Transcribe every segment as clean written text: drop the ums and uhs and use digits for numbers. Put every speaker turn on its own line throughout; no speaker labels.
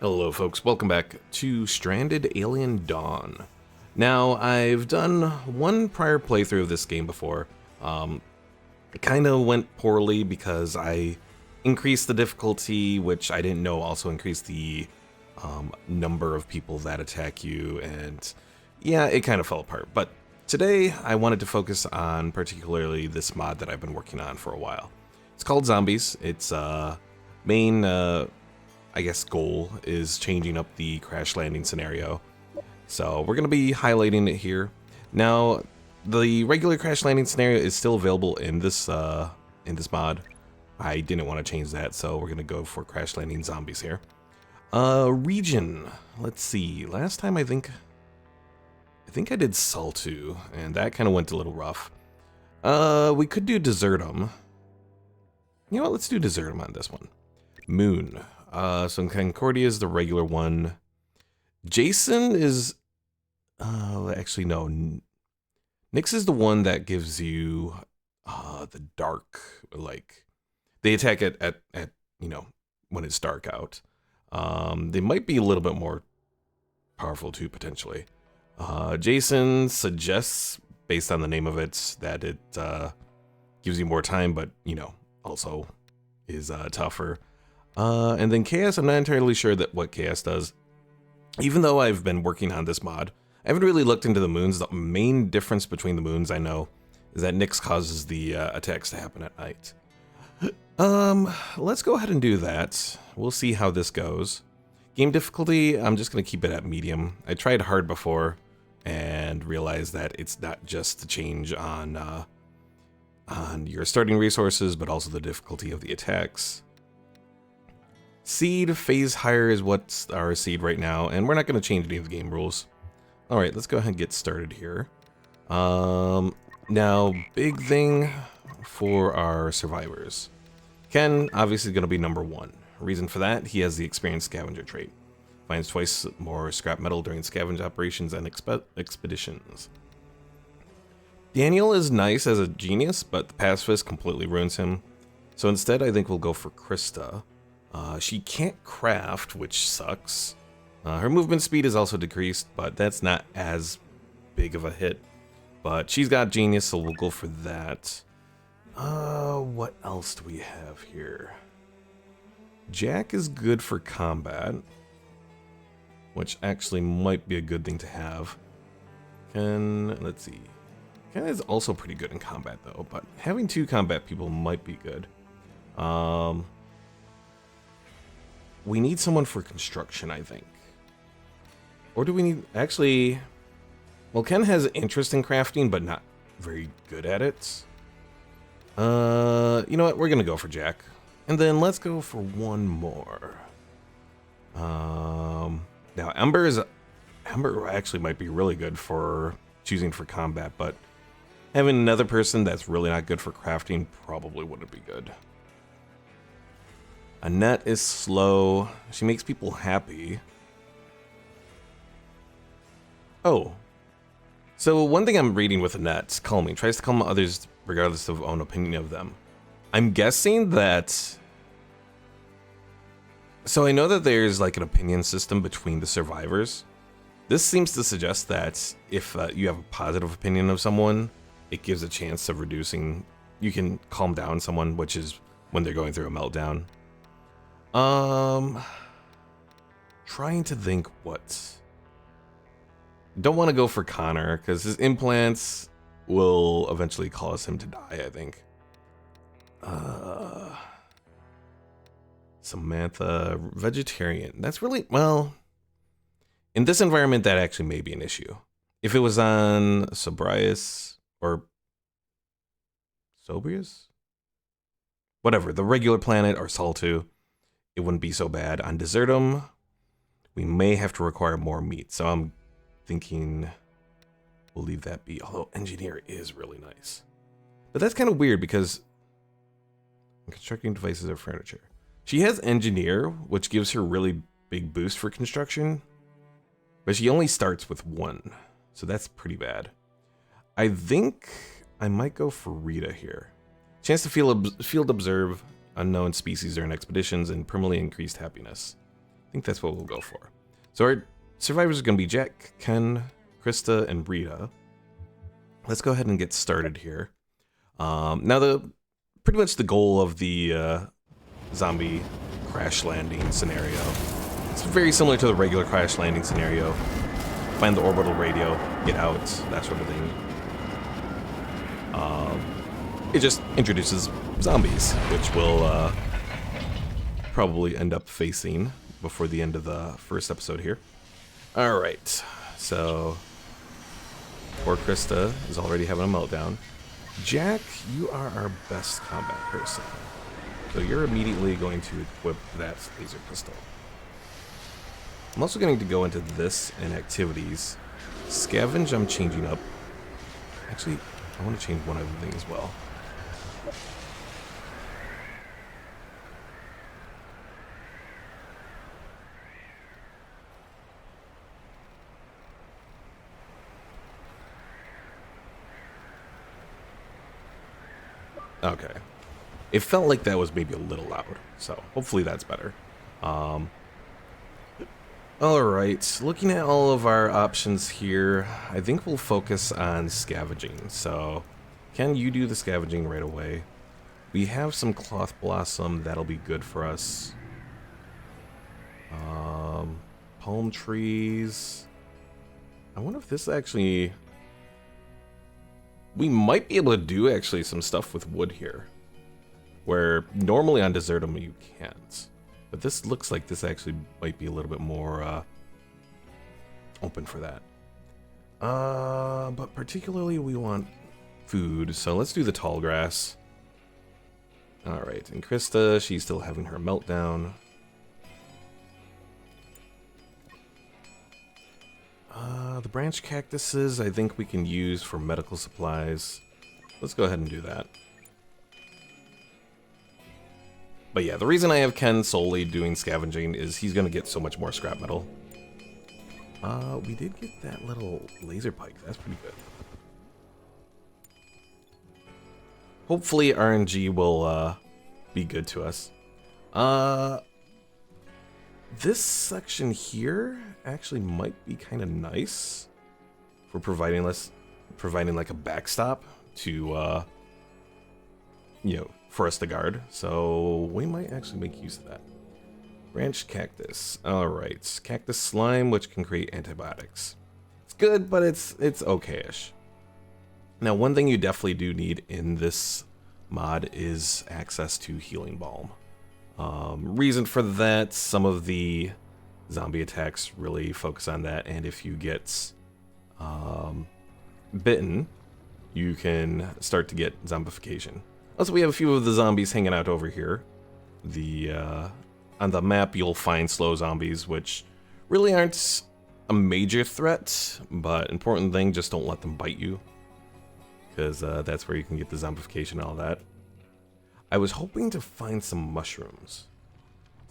Hello folks, welcome back to Stranded Alien Dawn. Now, I've done one prior playthrough of this game before. It kind of went poorly because I increased the difficulty, which I didn't know also increased the number of people that attack you, and yeah, it kind of fell apart. But today, I wanted to focus on particularly this mod that I've been working on for a while. It's called Zombies. Its main I guess goal is changing up the crash landing scenario. So we're going to be highlighting it here. Now, the regular crash landing scenario is still available in this mod. I didn't want to change that, so we're going to go for crash landing zombies here. Region. Let's see. Last time I think I did Saltu, and that kind of went a little rough. We could do Desertum. You know what? Let's do Desertum on this one. Moon. So Concordia is the regular one. Jason is, actually no. Nyx is the one that gives you, the dark, like, they attack at you know, when it's dark out. They might be a little bit more powerful too, potentially. Jason suggests, based on the name of it, that it, gives you more time, but, you know, also is, tougher. And then Chaos, I'm not entirely sure that what Chaos does. Even though I've been working on this mod, I haven't really looked into the moons. The main difference between the moons I know is that Nyx causes the attacks to happen at night. Let's go ahead and do that. We'll see how this goes. Game difficulty, I'm just going to keep it at medium. I tried hard before and realized that it's not just the change on your starting resources, but also the difficulty of the attacks. Seed phase higher is what's our seed right now, and we're not going to change any of the game rules. All right, let's go ahead and get started here. Now, big thing for our survivors. Ken, obviously, going to be number one. Reason for that, he has the experienced scavenger trait. Finds twice more scrap metal during scavenge operations and expeditions. Daniel is nice as a genius, but the pacifist completely ruins him. So instead, I think we'll go for Krista. She can't craft, which sucks. Her movement speed is also decreased, but that's not as big of a hit. But she's got genius, so we'll go for that. What else do we have here? Jack is good for combat, which actually might be a good thing to have. Let's see. Ken is also pretty good in combat, though, but having two combat people might be good. We need someone for construction, I think. Or do we need... Actually... Well, Ken has interest in crafting, but not very good at it. You know what? We're going to go for Jack. And then let's go for one more. Now, Ember actually might be really good for choosing for combat, but having another person that's really not good for crafting probably wouldn't be good. Annette is slow. She makes people happy. Oh. So one thing I'm reading with Annette, calming, tries to calm others regardless of own opinion of them. I'm guessing that... So I know that there's like an opinion system between the survivors. This seems to suggest that if you have a positive opinion of someone, it gives a chance of reducing... You can calm down someone, which is when they're going through a meltdown. Trying to think what. Don't want to go for Connor because his implants will eventually cause him to die, I think. Samantha, vegetarian. That's really, well, in this environment, that actually may be an issue. If it was on Sobrius or Sobrius? Whatever, the regular planet or Saltu, it wouldn't be so bad. On Desertum, we may have to require more meat, so I'm thinking we'll leave that be. Although engineer is really nice. But that's kind of weird because constructing devices or furniture. She has engineer, which gives her really big boost for construction, but she only starts with one, so that's pretty bad. I think I might go for Rita here. Chance to field observe unknown species during expeditions and permanently increased happiness. think that's what we'll go for. So our survivors are going to be Jack, Ken, Krista, and Rita. Let's go ahead and get started here. Now, pretty much the goal of the zombie crash landing scenario, it's very similar to the regular crash landing scenario. Find the orbital radio, get out, that sort of thing. It just introduces zombies, which we'll probably end up facing before the end of the first episode here. Alright, so poor Krista is already having a meltdown. Jack, you are our best combat person, so you're immediately going to equip that laser pistol. I'm also going to go into this and activities. Scavenge, I'm changing up. Actually, I want to change one other thing as well. Okay. It felt like that was maybe a little loud, so hopefully that's better. Alright, looking at all of our options here, I think we'll focus on scavenging. So, can you do the scavenging right away? We have some cloth blossom, that'll be good for us. Palm trees. I wonder if this actually... We might be able to do actually some stuff with wood here, where normally on Desertum you can't. But this looks like this actually might be a little bit more open for that. But particularly we want food, so let's do the tall grass. Alright, and Krista, she's still having her meltdown. The branch cactuses I think we can use for medical supplies. Let's go ahead and do that. But yeah, the reason I have Ken solely doing scavenging is he's going to get so much more scrap metal. We did get that little laser pike. That's pretty good. Hopefully RNG will be good to us. This section here actually might be kind of nice for providing like a backstop to for us to guard. So we might actually make use of that. Branch cactus. Alright. Cactus slime, which can create antibiotics. It's good, but it's okay-ish. Now, one thing you definitely do need in this mod is access to healing balm. Reason for that, some of the zombie attacks really focus on that, and if you get bitten, you can start to get zombification. Also, we have a few of the zombies hanging out over here. On the map, you'll find slow zombies, which really aren't a major threat, but important thing, just don't let them bite you, because that's where you can get the zombification and all that. I was hoping to find some mushrooms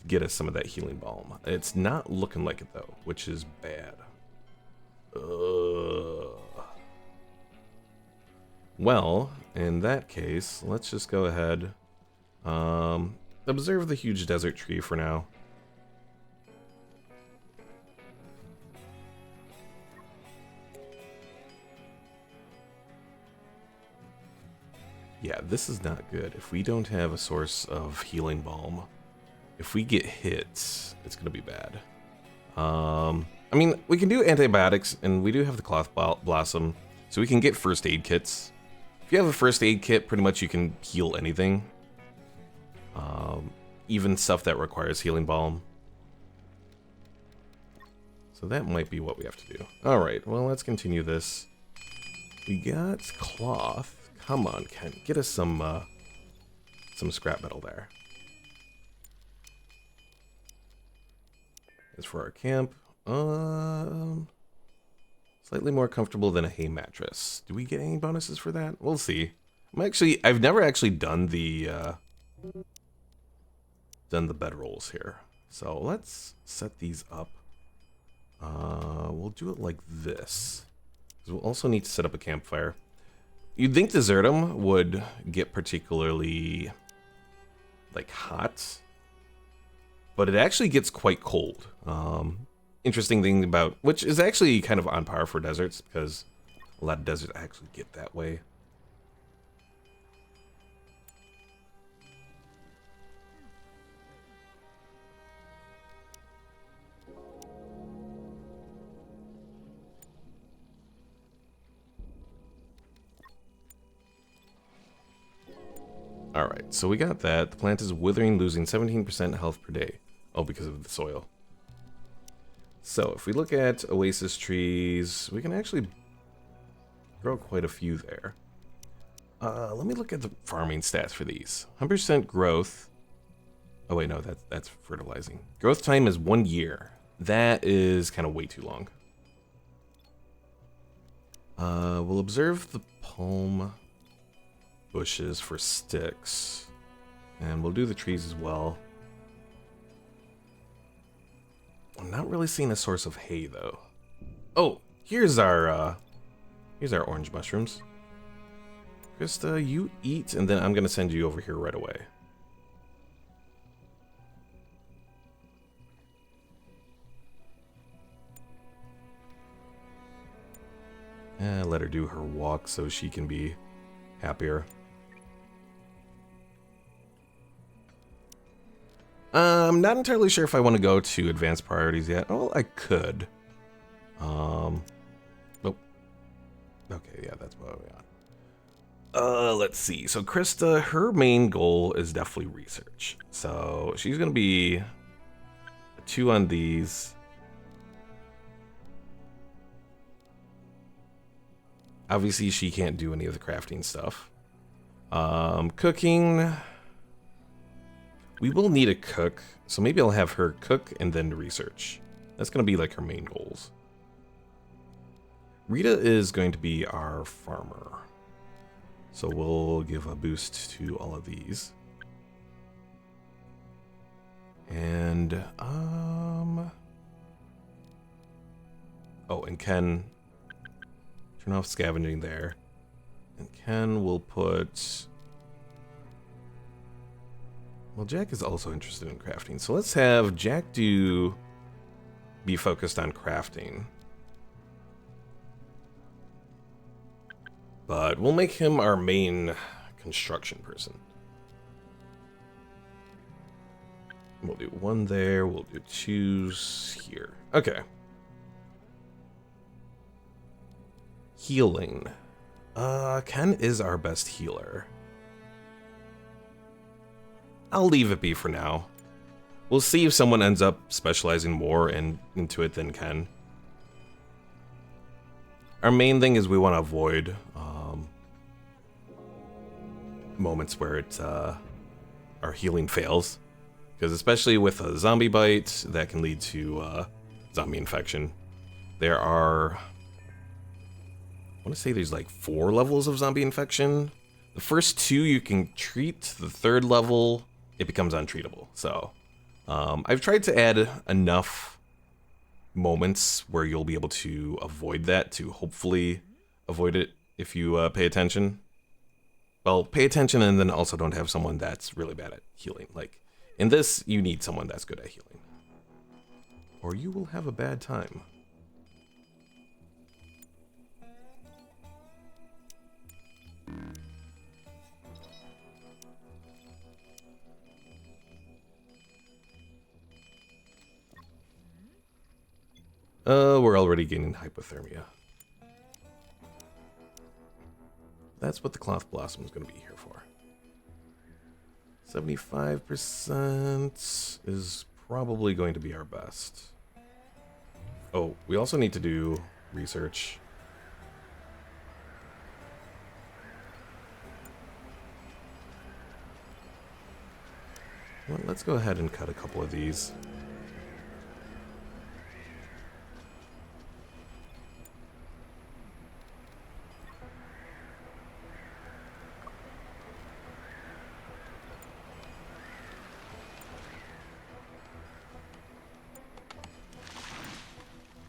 to get us some of that healing balm. It's not looking like it, though, which is bad. Well, in that case, let's just go ahead. Observe the huge desert tree for now. Yeah, this is not good. If we don't have a source of healing balm, if we get hit, it's gonna be bad. I mean, we can do antibiotics, and we do have the cloth blossom, so we can get first aid kits. If you have a first aid kit, pretty much you can heal anything. Even stuff that requires healing balm. So that might be what we have to do. Alright, well, let's continue this. We got cloth. Come on, Ken, get us some scrap metal there. As for our camp, slightly more comfortable than a hay mattress. Do we get any bonuses for that? We'll see. I've never actually done the bedrolls here. So let's set these up. We'll do it like this. We'll also need to set up a campfire. You'd think Desertum would get particularly, like, hot. but it actually gets quite cold. Interesting thing about, which is actually kind of on par for deserts, because a lot of deserts actually get that way. Alright, so we got that. The plant is withering, losing 17% health per day. Oh, because of the soil. So, if we look at oasis trees, we can actually grow quite a few there. Let me look at the farming stats for these. 100% growth. Oh wait, no, that's fertilizing. Growth time is 1 year. That is kind of way too long. We'll observe the palm bushes for sticks, and we'll do the trees as well. I'm not really seeing a source of hay though. Oh, here's our orange mushrooms. Krista, you eat, and then I'm gonna send you over here right away. Let her do her walk so she can be happier. I'm not entirely sure if I want to go to advanced priorities yet. Oh, I could. Oh. Okay, yeah, that's what we're on. Let's see. So Krista, her main goal is definitely research. So she's gonna be a 2 on these. Obviously, she can't do any of the crafting stuff. Cooking. We will need a cook, so maybe I'll have her cook and then research. That's going to be like her main goals. Rita is going to be our farmer. So we'll give a boost to all of these. And, oh, and Ken, turn off scavenging there. And Ken will put... Well, Jack is also interested in crafting, so let's have Jack be focused on crafting. But we'll make him our main construction person. We'll do 1 there, we'll do 2 here. Okay. Healing. Ken is our best healer. I'll leave it be for now. We'll see if someone ends up specializing more into it than Ken. Our main thing is we want to avoid moments where our healing fails. Because especially with a zombie bite, that can lead to zombie infection. There are... I want to say there's like 4 levels of zombie infection. The first 2 you can treat. The 3rd level, it becomes untreatable. So, I've tried to add enough moments where you'll be able to avoid that, to hopefully avoid it if you pay attention. Well, pay attention and then also don't have someone that's really bad at healing. Like, in this, you need someone that's good at healing. Or you will have a bad time. We're already gaining hypothermia. That's what the cloth blossom is going to be here for. 75% is probably going to be our best. Oh, we also need to do research. Well, let's go ahead and cut a couple of these.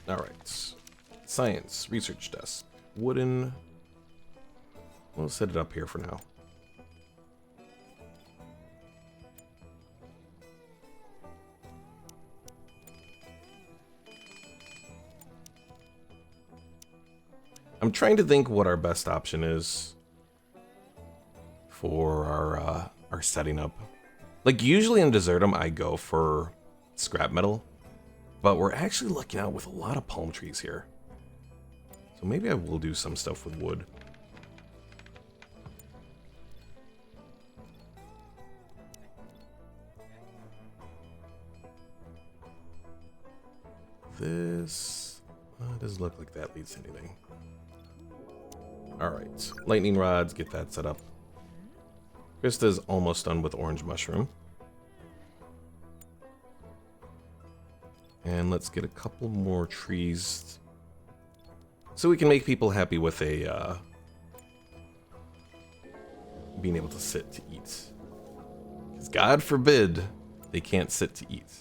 Alright. Science, research desk. Wooden. We'll set it up here for now. I'm trying to think what our best option is for our setting up. Like, usually in Desertum, I go for scrap metal, but we're actually looking out with a lot of palm trees here. So maybe I will do some stuff with wood. This doesn't look like that leads to anything. Alright, lightning rods, get that set up. Krista's almost done with orange mushroom. And let's get a couple more trees so we can make people happy with a being able to sit to eat. Because God forbid they can't sit to eat.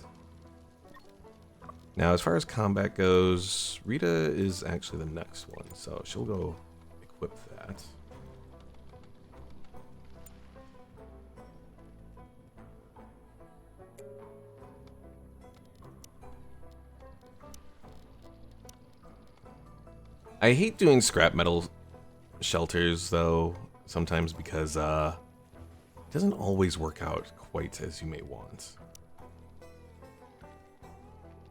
Now, as far as combat goes, Rita is actually the next one, so she'll go equip that. I hate doing scrap metal shelters, though, sometimes because it doesn't always work out quite as you may want.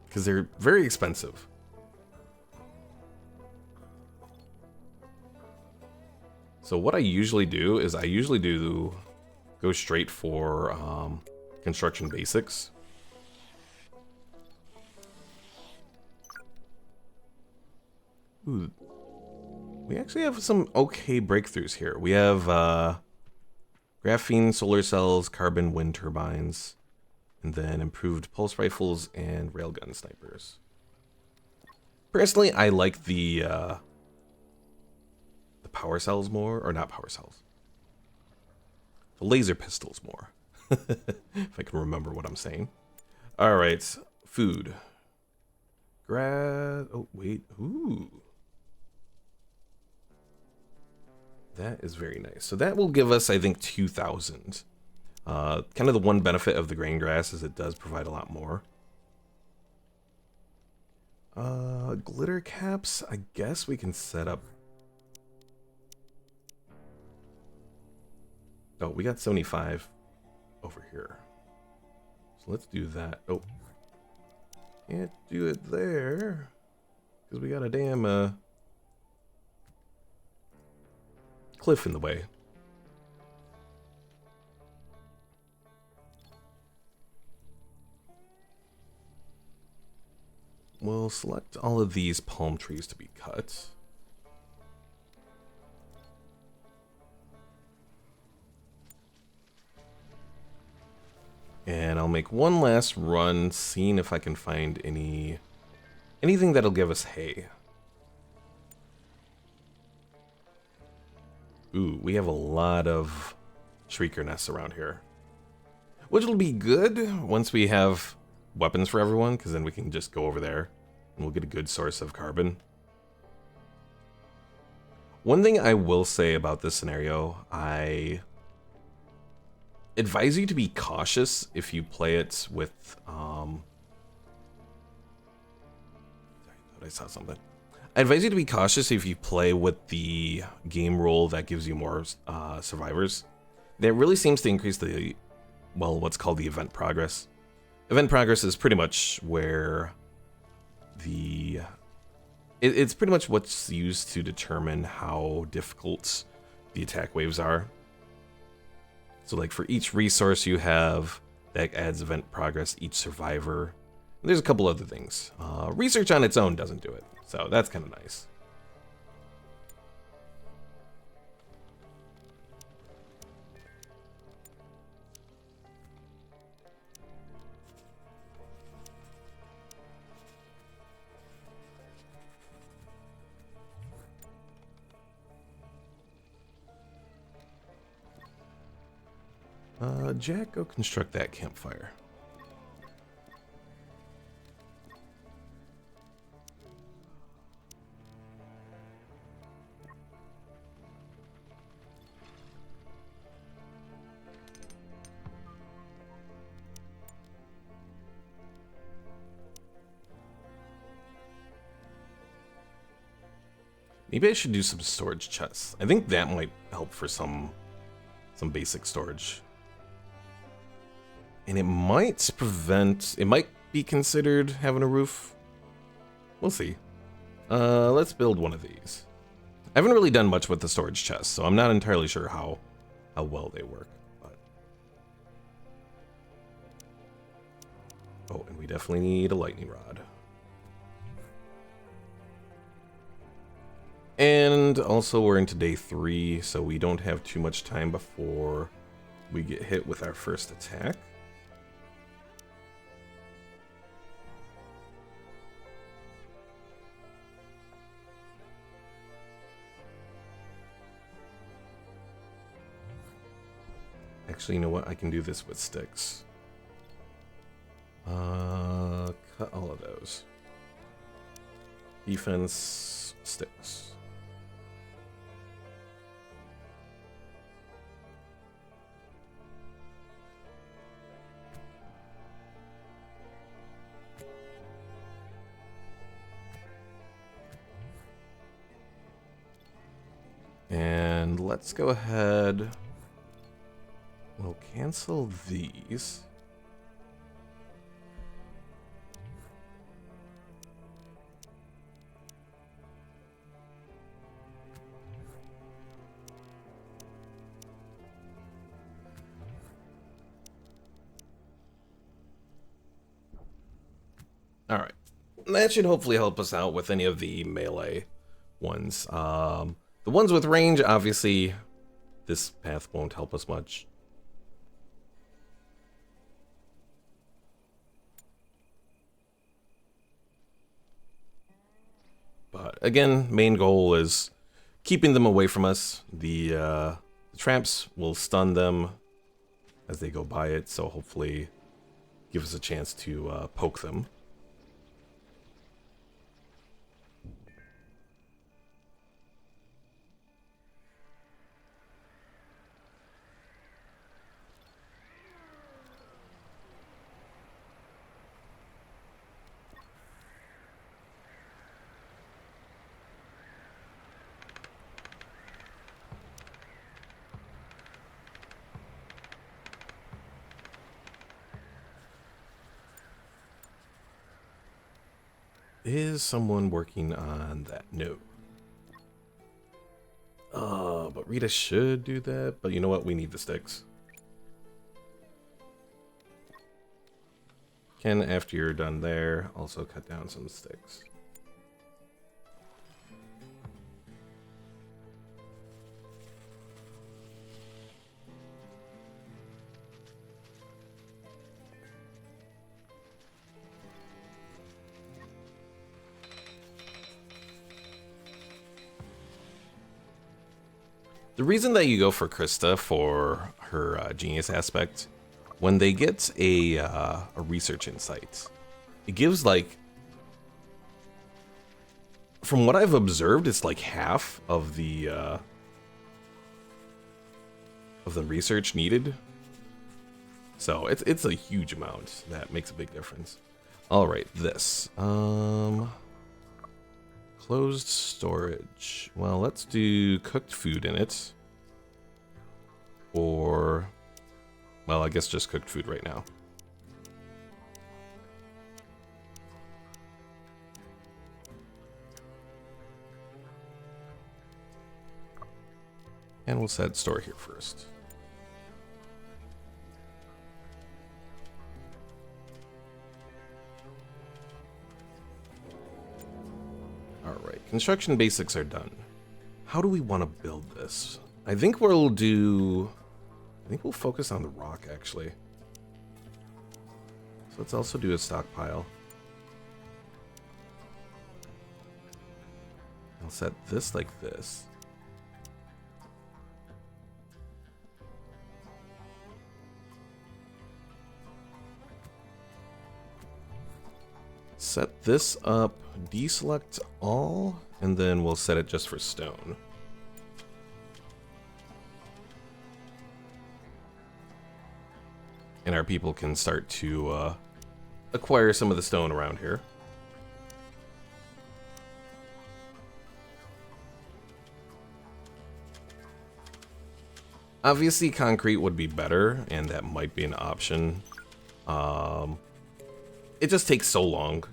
Because they're very expensive. So what I usually do is go straight for construction basics. Ooh, we actually have some okay breakthroughs here. We have graphene solar cells, carbon wind turbines, and then improved pulse rifles and railgun snipers. Personally, I like the power cells more, or not power cells. The laser pistols more. If I can remember what I'm saying. All right, food. Oh wait, ooh. That is very nice. So that will give us, I think, 2,000. Kind of the one benefit of the grain grass is it does provide a lot more. Glitter caps, I guess we can set up. Oh, we got 75 over here. So let's do that. Oh, can't do it there because we got a damn cliff in the way. We'll select all of these palm trees to be cut. And I'll make one last run, seeing if I can find anything that'll give us hay. Ooh, we have a lot of shrieker nests around here. Which will be good once we have weapons for everyone, because then we can just go over there and we'll get a good source of carbon. One thing I will say about this scenario, I advise you to be cautious if you play it with, sorry, I thought I saw something. I advise you to be cautious if you play with the game rule that gives you more survivors. That really seems to increase the, well, what's called the event progress. Event progress is pretty much where it's pretty much what's used to determine how difficult the attack waves are. So like for each resource you have, that adds event progress, each survivor. And there's a couple other things. Research on its own doesn't do it, so that's kind of nice. Jack, go construct that campfire. Maybe I should do some storage chests. I think that might help for some basic storage. And it might be considered having a roof. We'll see. Let's build one of these. I haven't really done much with the storage chests, so I'm not entirely sure how well they work. But... oh, and we definitely need a lightning rod. And also we're into day 3, so we don't have too much time before we get hit with our first attack. Actually, you know what? I can do this with sticks. Cut all of those. Defense, sticks. And let's go ahead. We'll cancel these. All right. That should hopefully help us out with any of the melee ones. The ones with range, obviously, this path won't help us much. But again, main goal is keeping them away from us. The traps will stun them as they go by it, so hopefully give us a chance to poke them. Is someone working on that? No. But Rita should do that. But you know what? We need the sticks. Ken, after you're done there, also cut down some sticks. The reason that you go for Krista for her genius aspect, when they get a research insight, it gives like, from what I've observed, it's like half of the research needed. So it's a huge amount. That makes a big difference. All right, this. Closed storage. Well, let's do cooked food in it. Or, well, I guess just cooked food right now. And we'll set store here first. Alright, construction basics are done. How do we want to build this? I think we'll focus on the rock, actually. So let's also do a stockpile. I'll set this like this. Set this up, deselect all, and then we'll set it just for stone. And our people can start to acquire some of the stone around here. Obviously, concrete would be better, and that might be an option. It just takes so long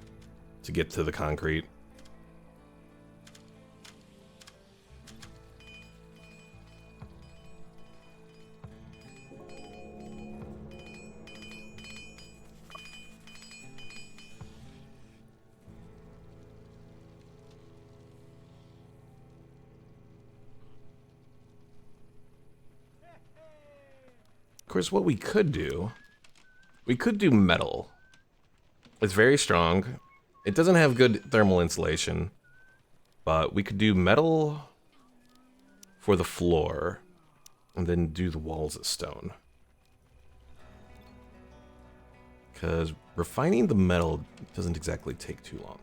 to get to the concrete. Of course, what we could do metal. It's very strong. It doesn't have good thermal insulation, but we could do metal for the floor and then do the walls of stone. Because refining the metal doesn't exactly take too long.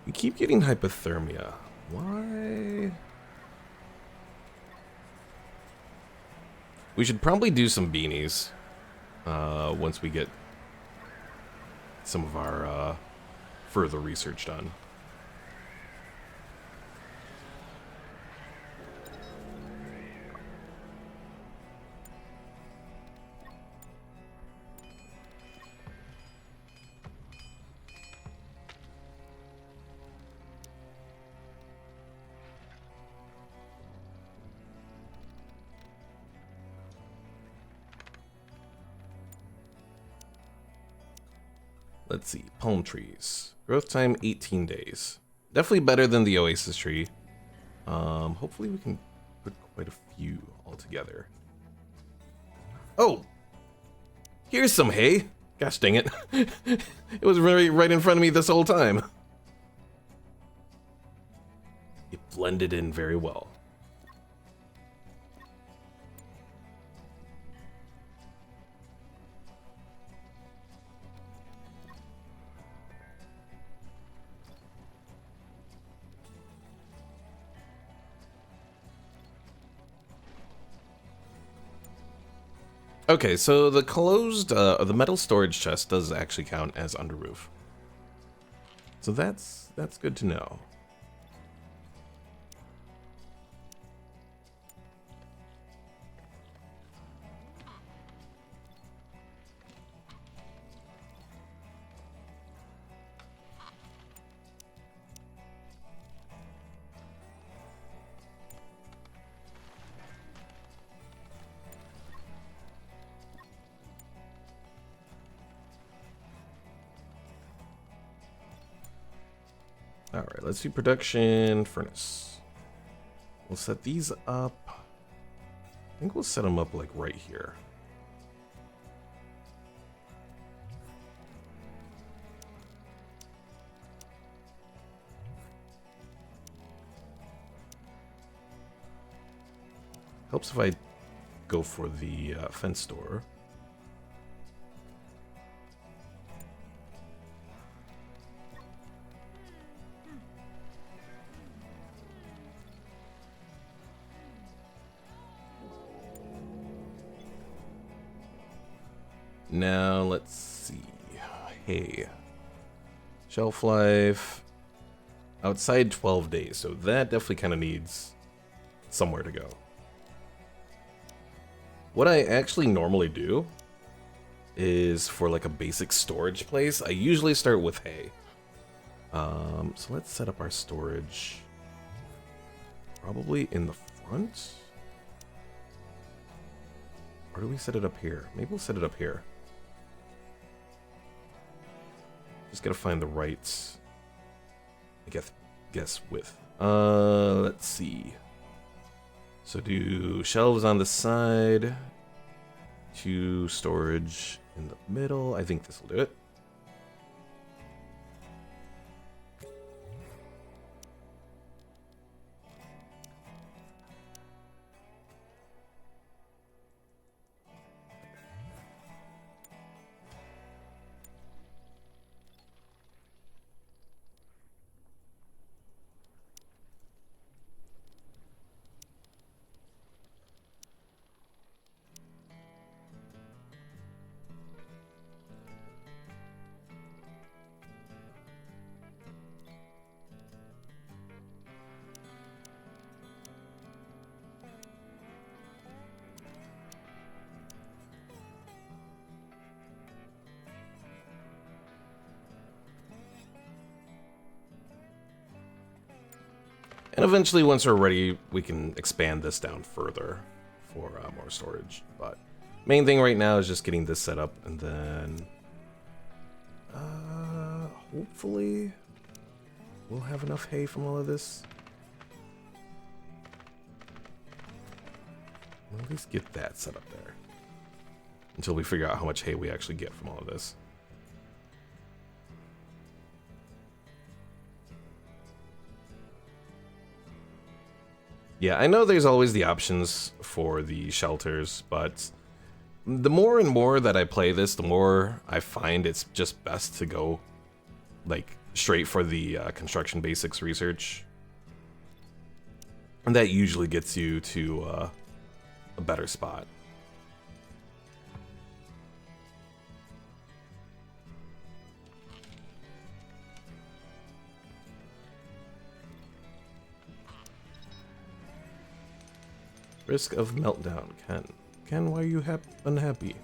We keep getting hypothermia. Why? We should probably do some beanies once we get some of our further research done. Let's see, palm trees. Growth time 18 days. Definitely better than the oasis tree. Hopefully we can put quite a few all together. Oh! Here's some hay! Gosh dang it. It was right in front of me this whole time. It blended in very well. Okay, so the closed, the metal storage chest does actually count as under roof. So that's good to know. Alright, let's do production furnace. We'll set these up. I think we'll set them up like right here. Helps if I go for the fence door. Now, let's see. Hey. Shelf life. Outside 12 days, so that definitely kind of needs somewhere to go. What I actually normally do is for like a basic storage place, I usually start with hay. So let's set up our storage probably in the front. Or do we set it up here? Maybe we'll set it up here. Just gotta find the right, I guess width. Let's see. So do shelves on the side, 2 storage in the middle. I think this will do it. And eventually, once we're ready, we can expand this down further for more storage. But main thing right now is just getting this set up, and then hopefully we'll have enough hay from all of this. We'll at least get that set up there until we figure out how much hay we actually get from all of this. Yeah, I know there's always the options for the shelters, but the more and more that I play this, the more I find it's just best to go like straight for the construction basics research. And that usually gets you to a better spot. Risk of meltdown, Ken. Ken, why are you unhappy?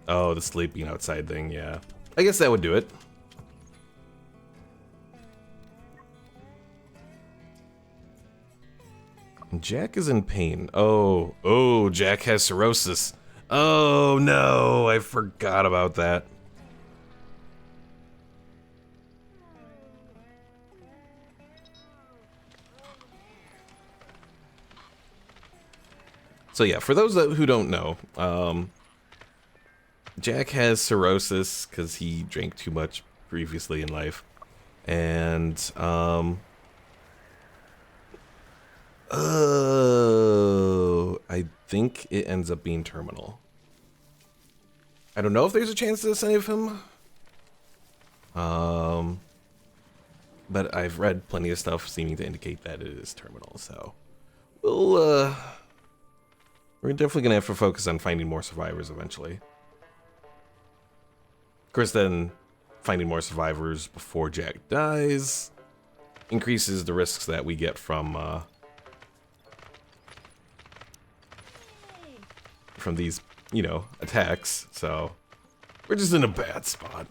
Oh, the sleeping outside thing, yeah. I guess that would do it. Jack is in pain. Oh, Jack has cirrhosis. Oh no, I forgot about that. So yeah, for those who don't know, Jack has cirrhosis because he drank too much previously in life, and I think it ends up being terminal. I don't know if there's a chance to save him, but I've read plenty of stuff seeming to indicate that it is terminal. So we're definitely gonna have to focus on finding more survivors eventually. Of course, then finding more survivors before Jack dies increases the risks that we get from these, you know, attacks. So we're just in a bad spot.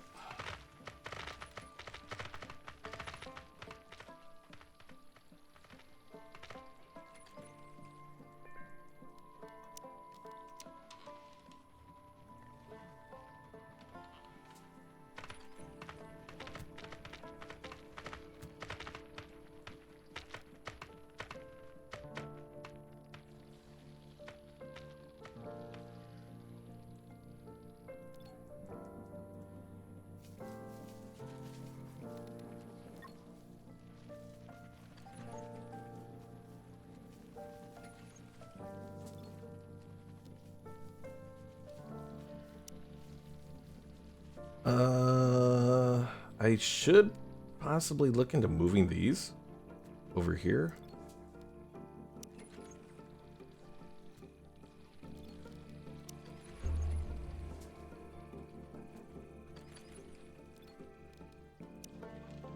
I should possibly look into moving these over here.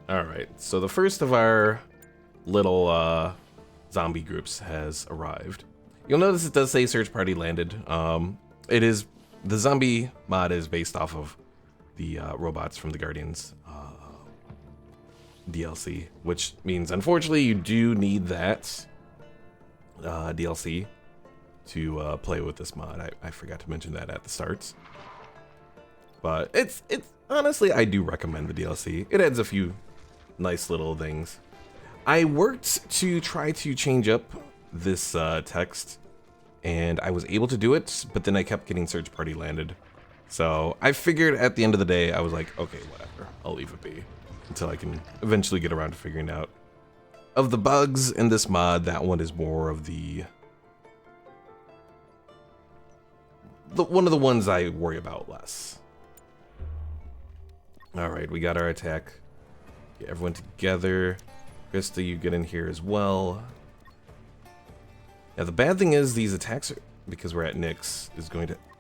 Alright, so the first of our little zombie groups has arrived. You'll notice it does say search party landed. The zombie mod is based off of the robots from the Guardians DLC, which means unfortunately you do need that DLC to play with this mod. I forgot to mention that at the start, but it's honestly, I do recommend the DLC. It adds a few nice little things. I worked to try to change up this text, and I was able to do it, but then I kept getting search party landed. So I figured at the end of the day, I was like, okay, whatever, I'll leave it be until I can eventually get around to figuring out. Of the bugs in this mod, that one is more of the one of the ones I worry about less. All right, we got our attack. Get everyone together. Krista, you get in here as well. Now the bad thing is these attacks, because we're at Nyx,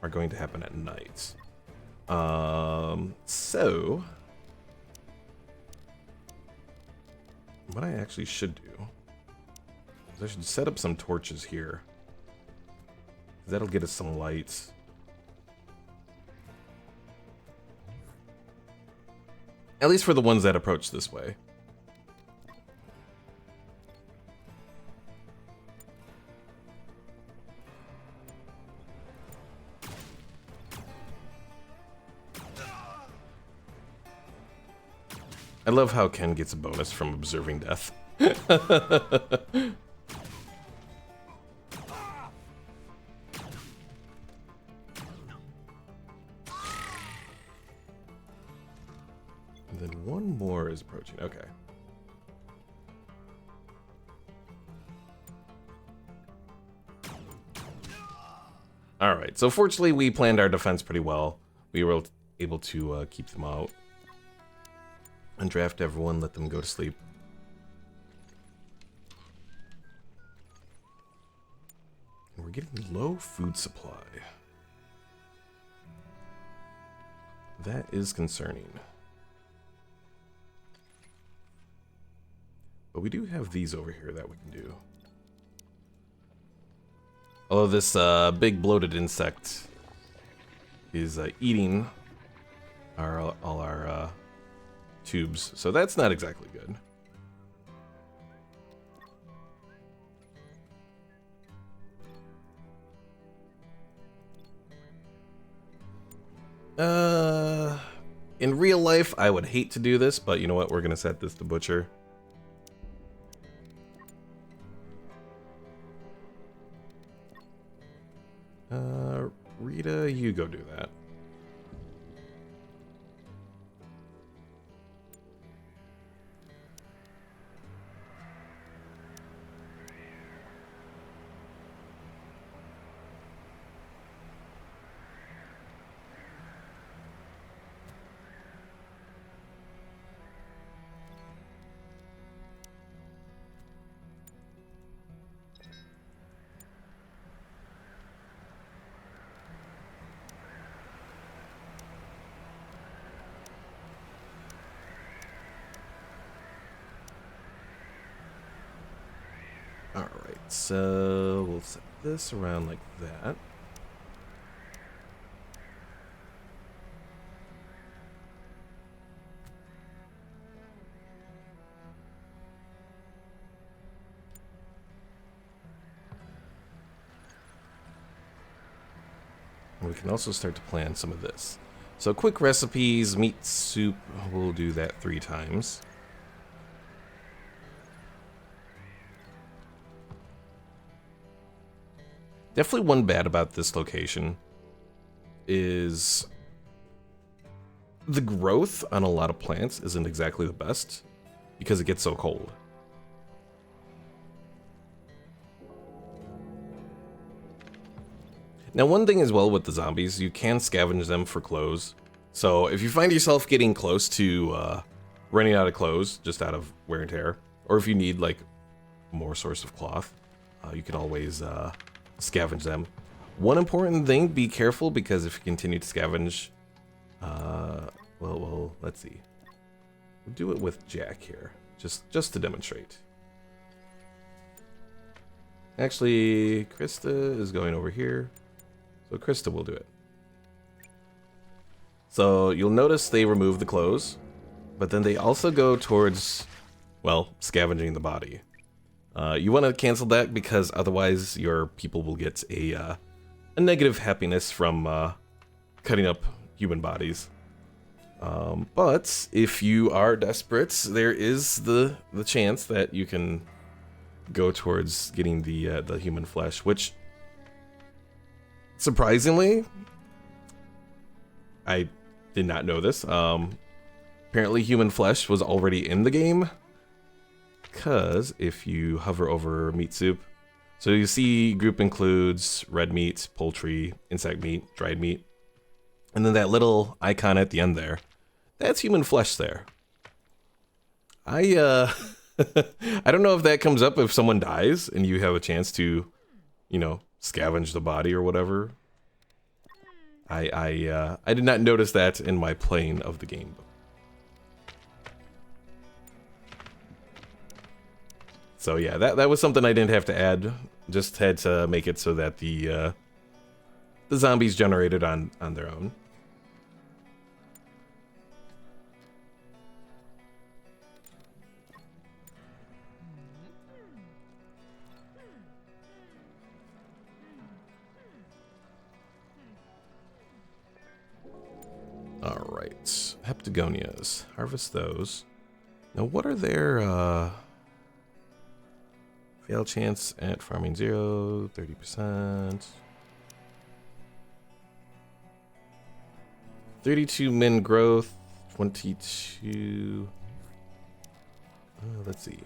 are going to happen at night. So what I actually should do is I should set up some torches here. That'll get us some light. At least for the ones that approach this way. I love how Ken gets a bonus from observing death. And then one more is approaching. Okay. All right. So fortunately, we planned our defense pretty well. We were able to keep them out. Undraft everyone, let them go to sleep. And we're getting low food supply. That is concerning. But we do have these over here that we can do. Although this big bloated insect is eating all our tubes, so that's not exactly good. In real life, I would hate to do this, but you know what? We're gonna set this to butcher. Rita, you go do that. Alright, so we'll set this around like that. And we can also start to plan some of this. So quick recipes, meat soup, we'll do that 3 times. Definitely one bad about this location is the growth on a lot of plants isn't exactly the best because it gets so cold. Now, one thing as well with the zombies, you can scavenge them for clothes. So if you find yourself getting close to running out of clothes, just out of wear and tear, or if you need like more source of cloth, you can always scavenge them. One important thing, be careful, because if you continue to scavenge, well, let's see. We'll do it with Jack here, just to demonstrate. Actually, Krista is going over here, so Krista will do it. So you'll notice they remove the clothes, but then they also go towards, well, scavenging the body. You want to cancel that because otherwise your people will get a negative happiness from cutting up human bodies. But if you are desperate, there is the chance that you can go towards getting the human flesh, which surprisingly, I did not know this. Apparently human flesh was already in the game, because if you hover over meat soup, so you see group includes red meat, poultry, insect meat, dried meat, and then that little icon at the end there, that's human flesh there. I I don't know if that comes up if someone dies and you have a chance to, you know, scavenge the body or whatever. I did not notice that in my playing of the game. So yeah, that was something I didn't have to add. Just had to make it so that the zombies generated on their own. All right, heptagonias. Harvest those. Now, what are their fail chance at farming 0, 30%. 32 min growth, 22. Let's see.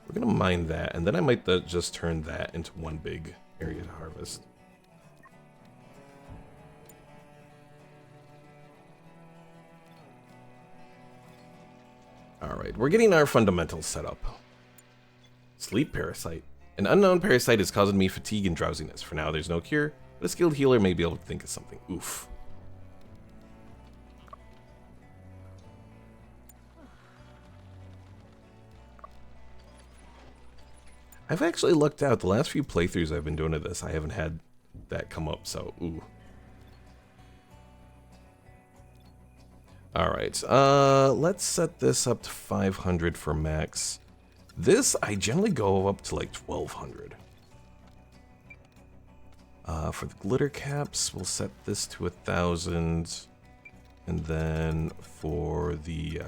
We're gonna mine that, and then I might just turn that into one big area to harvest. Alright, we're getting our fundamentals set up. Sleep parasite. An unknown parasite is causing me fatigue and drowsiness. For now, there's no cure, but a skilled healer may be able to think of something. Oof. I've actually lucked out. The last few playthroughs I've been doing of this, I haven't had that come up, so ooh. Alright, let's set this up to 500 for max. This, I generally go up to like 1200. For the glitter caps, we'll set this to 1000. And then for the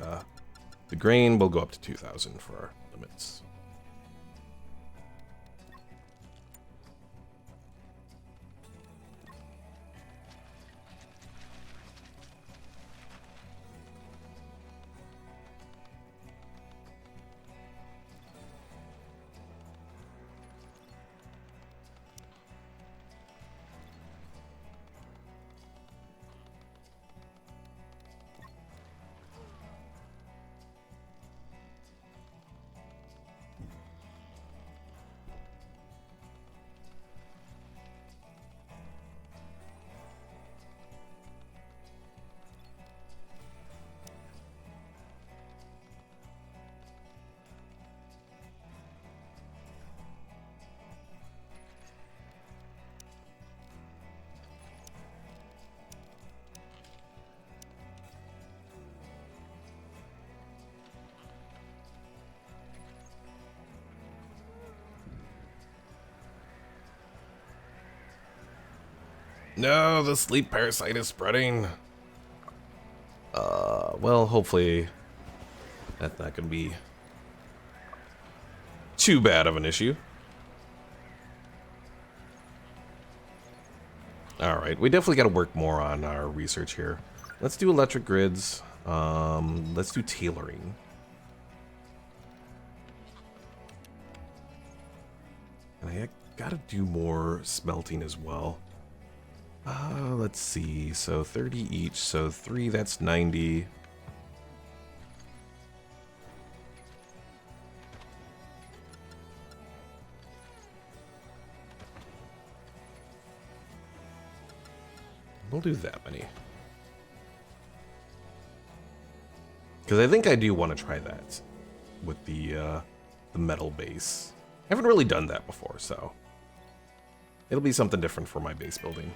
grain, we'll go up to 2000 for our limits. No, the sleep parasite is spreading. Well, hopefully that's not going to be too bad of an issue. Alright, we definitely got to work more on our research here. Let's do electric grids. Let's do tailoring. And I got to do more smelting as well. Let's see, so 30 each, so 3, that's 90. We'll do that many. Because I think I do want to try that with the metal base. I haven't really done that before, so it'll be something different for my base building.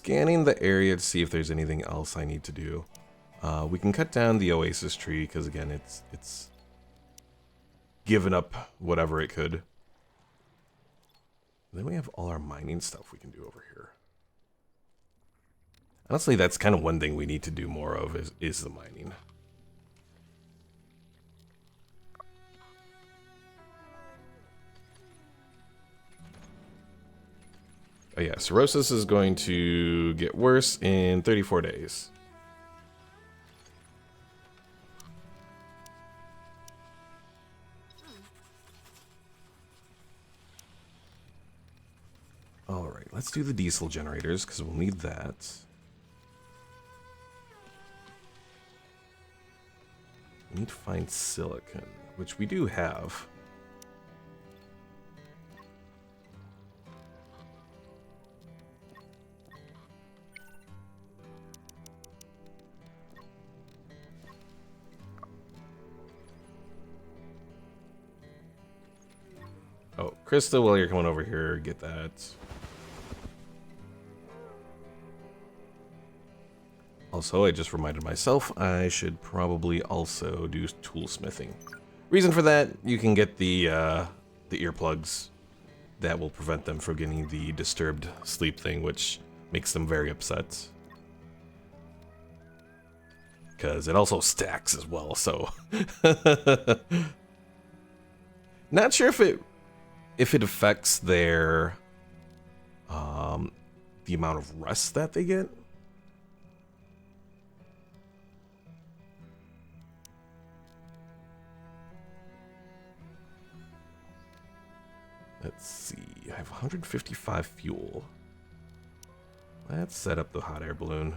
scanning the area to see if there's anything else I need to do. We can cut down the oasis tree because again, it's given up whatever it could. Then we have all our mining stuff we can do over here. Honestly, that's kind of one thing we need to do more of is the mining. Oh yeah, cirrhosis is going to get worse in 34 days. Alright, let's do the diesel generators, because we'll need that. We need to find silicon, which we do have. Oh, Krista, while you're coming over here, get that. Also, I just reminded myself I should probably also do toolsmithing. Reason for that, you can get the earplugs that will prevent them from getting the disturbed sleep thing, which makes them very upset. Because it also stacks as well, so... Not sure if it affects their... the amount of rest that they get. Let's see, I have 155 fuel. Let's set up the hot air balloon.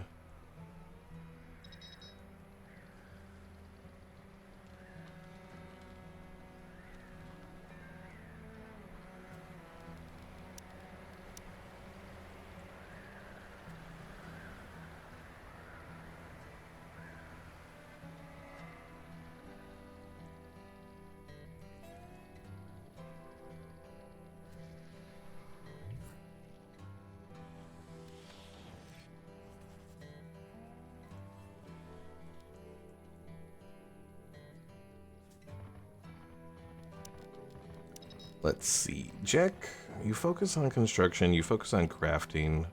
Let's see, Jack, you focus on construction, you focus on crafting.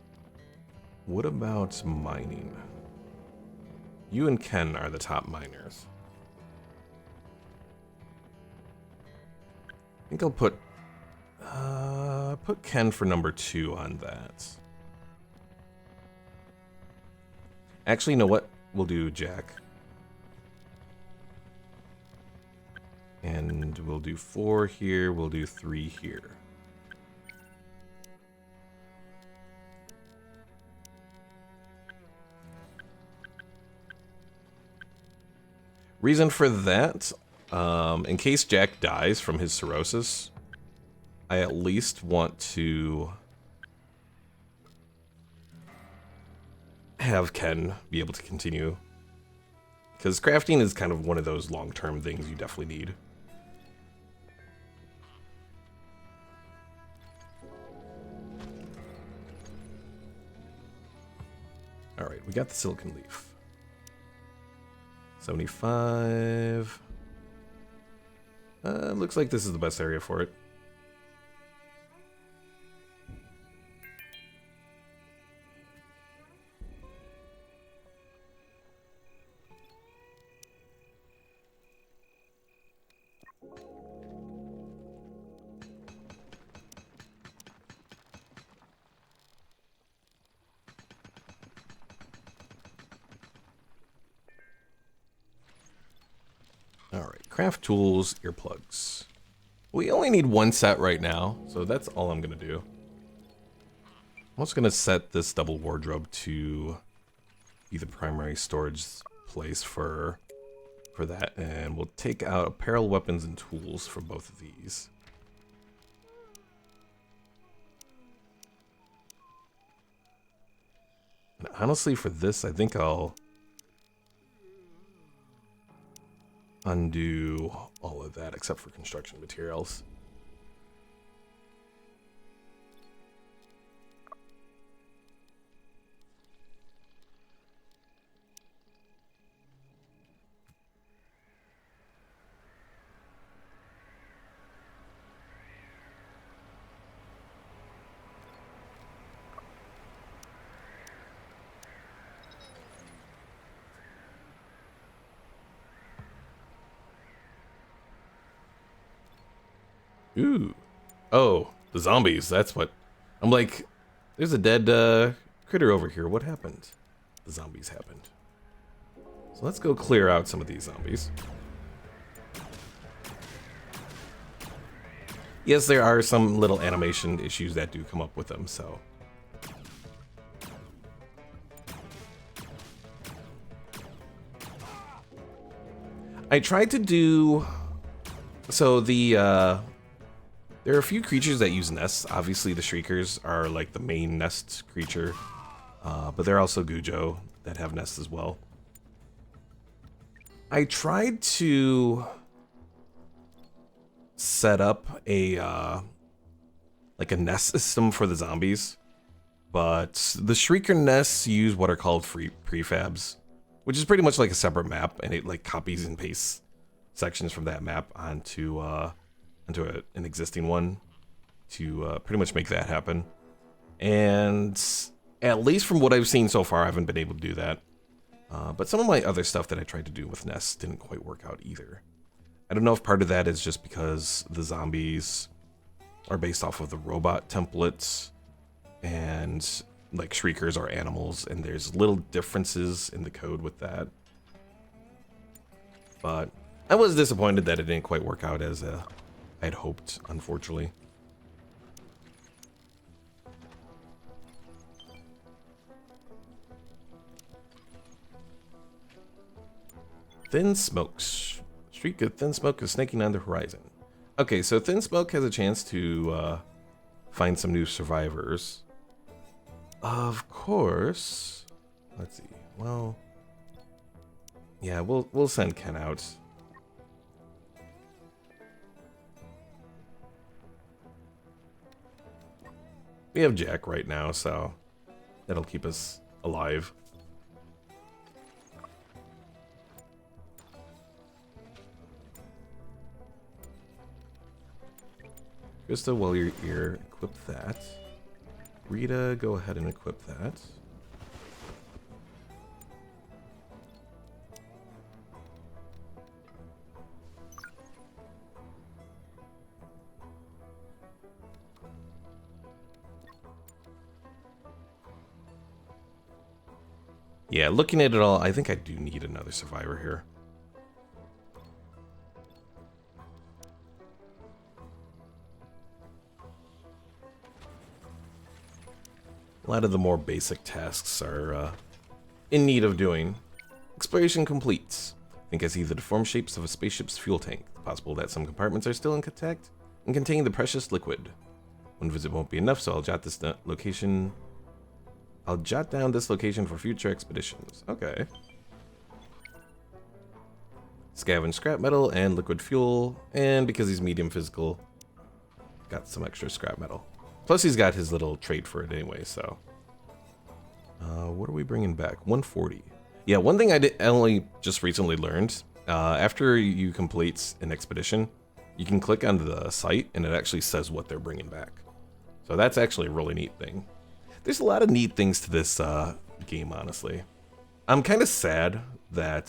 What about mining? You and Ken are the top miners. I think I'll put Ken for number 2 on that. Actually, you know what? We'll do Jack. And we'll do 4 here, we'll do 3 here. Reason for that, in case Jack dies from his cirrhosis, I at least want to have Ken be able to continue. Because crafting is kind of one of those long-term things you definitely need. Alright, we got the silicon leaf. 75. Looks like this is the best area for it. Alright, craft tools, earplugs. We only need 1 set right now, so that's all I'm going to do. I'm also going to set this double wardrobe to be the primary storage place for that, and we'll take out apparel, weapons, and tools for both of these. And honestly, for this, I think I'll undo all of that except for construction materials. Ooh. Oh, the zombies. That's what. I'm like, there's a dead critter over here. What happened? The zombies happened. So let's go clear out some of these zombies. Yes, there are some little animation issues that do come up with them, so. I tried to do... So there are a few creatures that use nests. Obviously the Shriekers are like the main nest creature. But there are also Gujo that have nests as well. I tried to set up a like a nest system for the zombies, but the Shrieker nests use what are called free prefabs, which is pretty much like a separate map, and it like copies and pastes sections from that map onto an existing one to pretty much make that happen. And at least from what I've seen so far, I haven't been able to do that. But some of my other stuff that I tried to do with nests didn't quite work out either. I don't know if part of that is just because the zombies are based off of the robot templates, and like Shriekers are animals, and there's little differences in the code with that. But I was disappointed that it didn't quite work out as I had hoped, unfortunately. Thin smoke. Streak of thin smoke is snaking on the horizon. Okay, so thin smoke has a chance to find some new survivors. Of course. Let's see. Well, yeah, we'll send Ken out. We have Jack right now, so that'll keep us alive. Krista, while you're here, equip that. Rita, go ahead and equip that. Yeah, looking at it all, I think I do need another survivor here. A lot of the more basic tasks are in need of doing. Exploration complete. I think I see the deformed shapes of a spaceship's fuel tank. Possible that some compartments are still intact and contain the precious liquid. One visit won't be enough, so I'll jot down this location for future expeditions. Okay. Scavenge scrap metal and liquid fuel, and because he's medium physical, got some extra scrap metal. Plus he's got his little trait for it anyway, so. What are we bringing back? 140. Yeah, one thing I only just recently learned, after you complete an expedition, you can click on the site and it actually says what they're bringing back. So that's actually a really neat thing. There's a lot of neat things to this game, honestly. I'm kind of sad that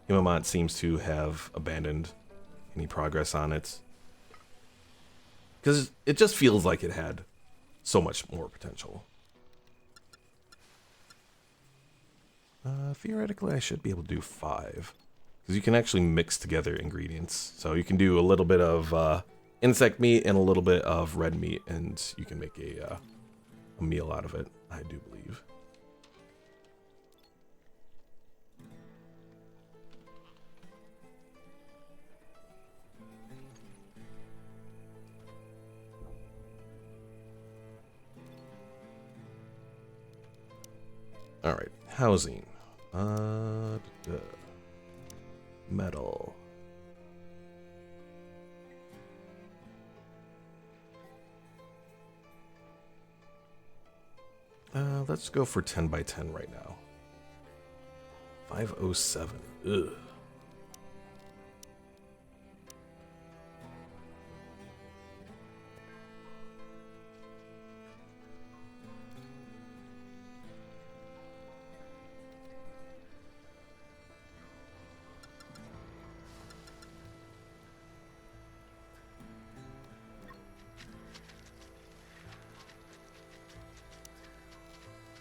Himamant seems to have abandoned any progress on it, because it just feels like it had so much more potential. Theoretically, I should be able to do 5, because you can actually mix together ingredients. So you can do a little bit of insect meat and a little bit of red meat, and you can make a meal out of it, I do believe. All right, housing. Metal. Let's go for 10 by 10 right now. 507. Ugh.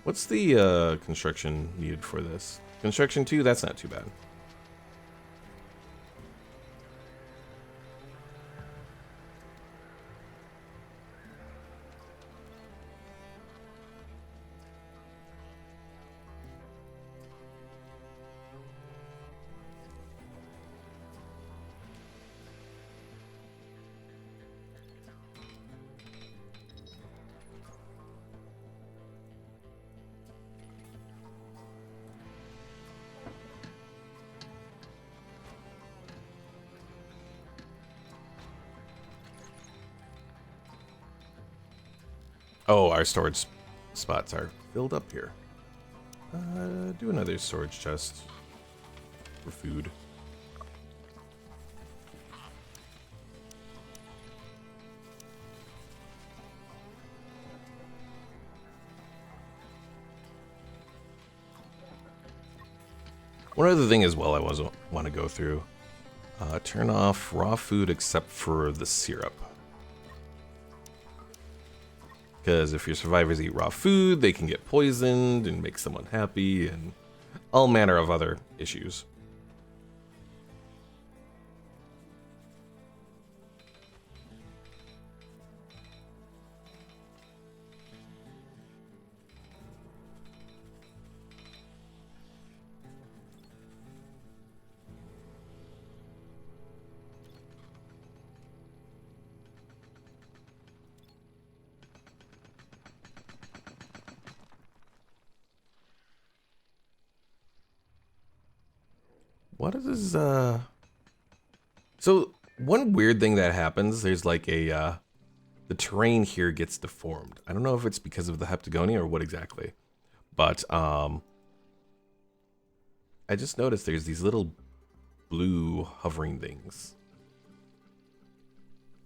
What's the construction needed for this? Construction 2, that's not too bad. Oh, our storage spots are filled up here. Do another storage chest for food. One other thing as well I want to go through. Turn off raw food except for the syrup. Because if your survivors eat raw food, they can get poisoned and make someone unhappy and all manner of other issues. What is So one weird thing that happens, there's like a the terrain here gets deformed. I don't know if it's because of the heptagonia or what exactly. But I just noticed there's these little blue hovering things.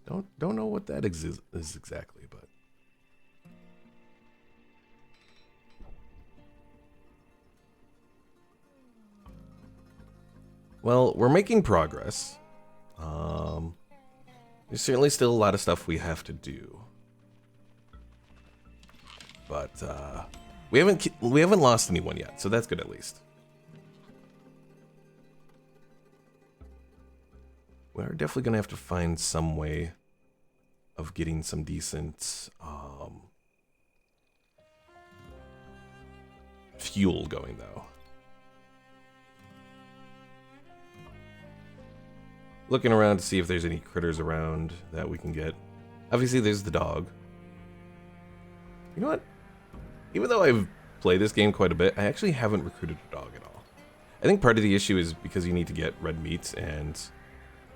Don't know what that is exactly, but well, we're making progress. There's certainly still a lot of stuff we have to do, but we haven't lost anyone yet, so that's good at least. We're definitely gonna have to find some way of getting some decent fuel going, though. Looking around to see if there's any critters around that we can get. Obviously, there's the dog. You know what? Even though I've played this game quite a bit, I actually haven't recruited a dog at all. I think part of the issue is because you need to get red meat, and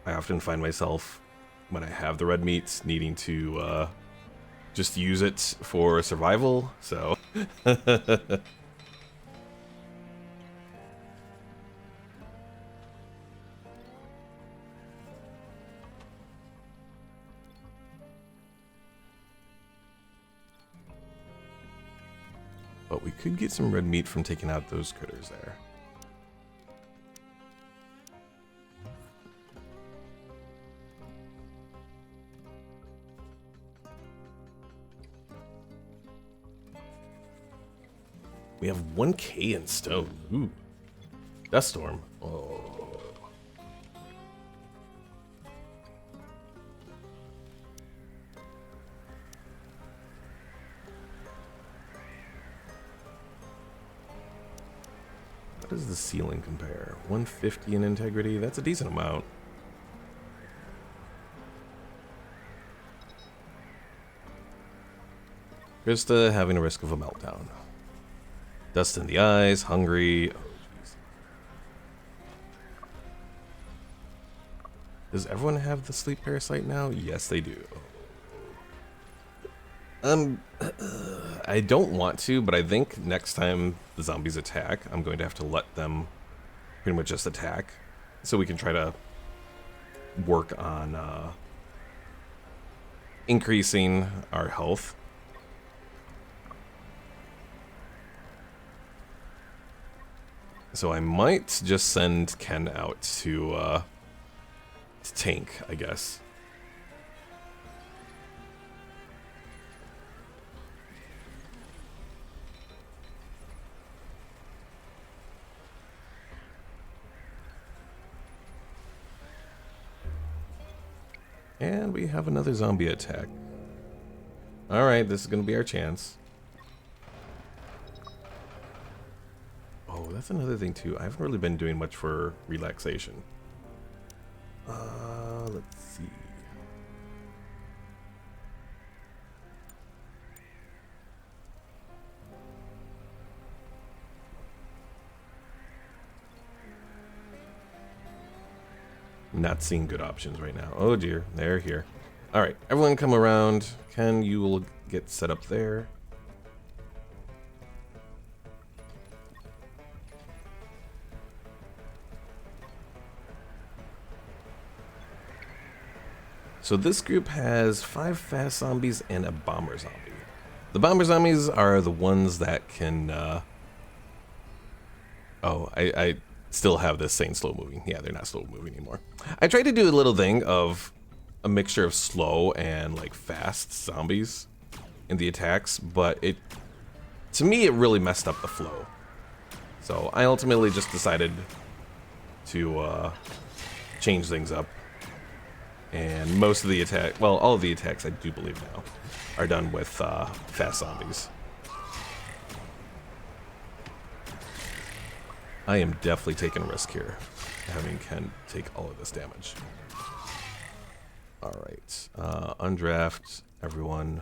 I often find myself, when I have the red meat, needing to just use it for survival, so... But we could get some red meat from taking out those critters there. We have 1K in stone. Ooh. Dust storm. Oh. What does the ceiling compare? 150 in integrity? That's a decent amount. Krista having a risk of a meltdown. Dust in the eyes, hungry. Oh, jeez. Does everyone have the sleep parasite now? Yes, they do. I don't want to, but I think next time the zombies attack, I'm going to have to let them pretty much just attack, so we can try to work on increasing our health. So I might just send Ken out to tank, I guess. And we have another zombie attack. Alright, this is going to be our chance. Oh, that's another thing too. I haven't really been doing much for relaxation. Let's see. Not seeing good options right now. Oh dear, they're here. Alright, everyone come around. Ken, you will get set up there. So this group has 5 fast zombies and a bomber zombie. The bomber zombies are the ones that can... Oh, I still have this saying slow moving. Yeah, they're not slow moving anymore. I tried to do a little thing of a mixture of slow and like fast zombies in the attacks, but to me it really messed up the flow. So I ultimately just decided to change things up. And most of the all of the attacks I do believe now are done with fast zombies. I am definitely taking a risk here, having Ken take all of this damage. Alright, undraft everyone.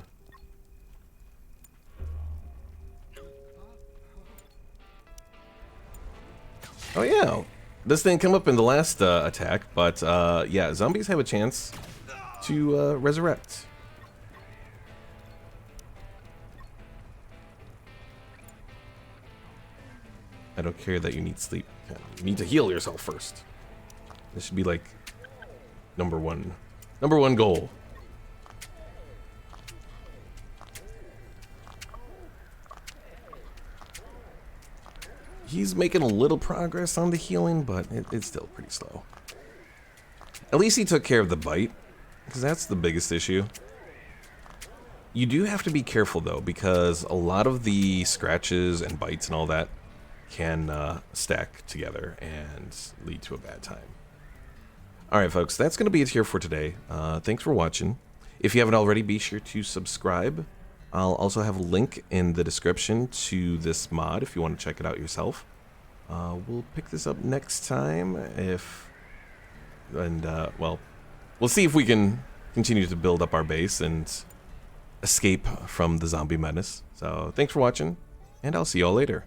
Oh yeah, this didn't come up in the last attack, but yeah, zombies have a chance to resurrect. I don't care that you need sleep. You need to heal yourself first. This should be like number one goal. He's making a little progress on the healing, but it's still pretty slow. At least he took care of the bite, because that's the biggest issue. You do have to be careful though, because a lot of the scratches and bites and all that can stack together and lead to a bad time. Alright folks, that's going to be it here for today. Thanks for watching. If you haven't already, be sure to subscribe. I'll also have a link in the description to this mod if you want to check it out yourself. We'll pick this up next time well, we'll see if we can continue to build up our base and escape from the zombie menace. So thanks for watching, and I'll see y'all later.